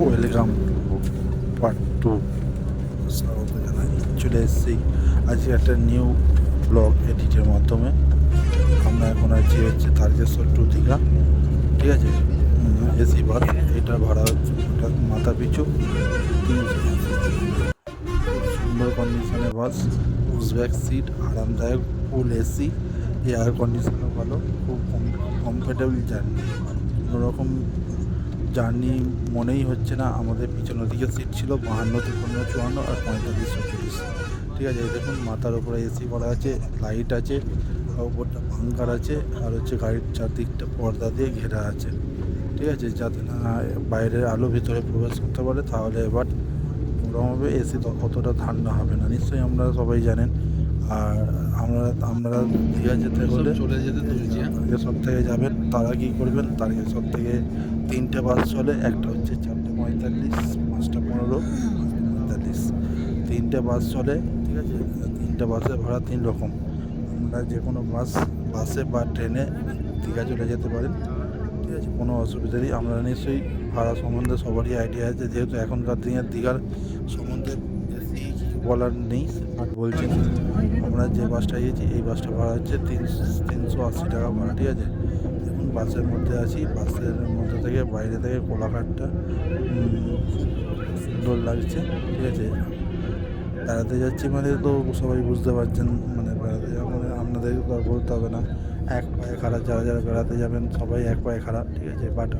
Welcome to part two. স্বাগত জানাই। চলে এসেছি আজকে একটা নিউ ব্লগ এডিটের মাধ্যমে। আমরা এখন আছি হচ্ছে তারকেশ্বর টু দীঘা, ঠিক আছে। এসি বাস, এটা ভাড়া হচ্ছে ওটা মাথা পিছু 380। খুব সুন্দর কন্ডিশনের বাস, পুশব্যাক সিট, আরামদায়ক, ফুল এসি, এয়ার কন্ডিশনও ভালো, খুব কমফোর্টেবল জার্নি। কোনোরকম জার্নি মনেই হচ্ছে না। আমাদের পিছনের দিকে সিট ছিল 52, 53, 54 আর 45, 46, ঠিক আছে। এই দেখুন মাথার উপরে এসি করা আছে, লাইট আছে, ওপরটা পাঙ্কার আছে, আর হচ্ছে গাড়ির চারদিকটা পর্দা দিয়ে ঘেরা আছে, ঠিক আছে, যাতে না বাইরের আলো ভিতরে প্রবেশ করতে পারে। তাহলে এবার গরম হবে, এসি অতটা ঠান্ডা হবে না, নিশ্চয়ই আপনারা সবাই জানেন। আর আপনারা দীঘা যেতে হলে তারকেশ্বর থেকে যাবেন। তারা কী করবেন, তারকেশ্বর থেকে 3টে বাস চলে, একটা হচ্ছে 4:45, 5:15, 5:45, 3টে বাস চলে, ঠিক আছে। 3টে বাসের ভাড়া 3 রকম। আপনারা যে কোনো বাসে বা ট্রেনে দীঘা চলে যেতে পারেন, ঠিক আছে, কোনো অসুবিধা নেই। আমরা নিশ্চয়ই ভাড়া সম্বন্ধে সবারই আইডিয়া আছে, যেহেতু এখনকার দিনের দীঘার সম্বন্ধে বেশি কিছু বলার নেই, আর বলছি না। আমরা যে বাসটা গিয়েছি এই বাসটা ভাড়া হচ্ছে 380 টাকা ভাড়া, ঠিক আছে। এখন বাসের মধ্যে আছি, বাসের মধ্যে থেকে বাইরে থেকে কোলাঘাটটা সুন্দর লাগছে, ঠিক আছে। বেড়াতে যাচ্ছি মানে তো সবাই বুঝতে পারছেন, মানে বেড়াতে যাওয়া মানে আপনাদেরকে তো আর বলতে হবে না। এক পায়ে খাড়া, যারা যারা বেড়াতে যাবেন সবাই এক পায়ে খাড়া, ঠিক আছে। বাট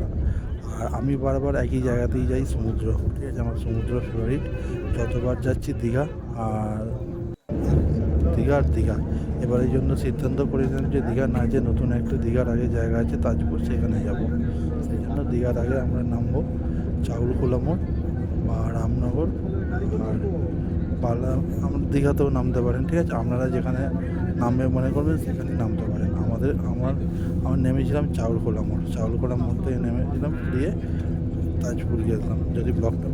আর আমি বারবার একই জায়গাতেই যাই, সমুদ্র, ঠিক আছে। আমার সমুদ্র ফেভারিট। যতবার যাচ্ছি দীঘা আর দীঘা। এবার এই জন্য সিদ্ধান্ত করেছিলাম যে দীঘা না, যে নতুন একটা দীঘার আগে জায়গা আছে তাজপুর, সেখানে যাব। সেই জন্য দীঘার আগে আমরা নামবো চাউলখোলা মোড় বা রামনগর, আর পালা। আমরা দীঘাতেও নামতে পারেন, ঠিক আছে। আপনারা যেখানে নামবে মনে করবেন সেখানে নামতে পারেন। আমার নেমেছিলাম চাউলখোলা মোড় থেকে নেমেছিলাম, দিয়ে তাজপুর গেছিলাম। যদি ব্লগটা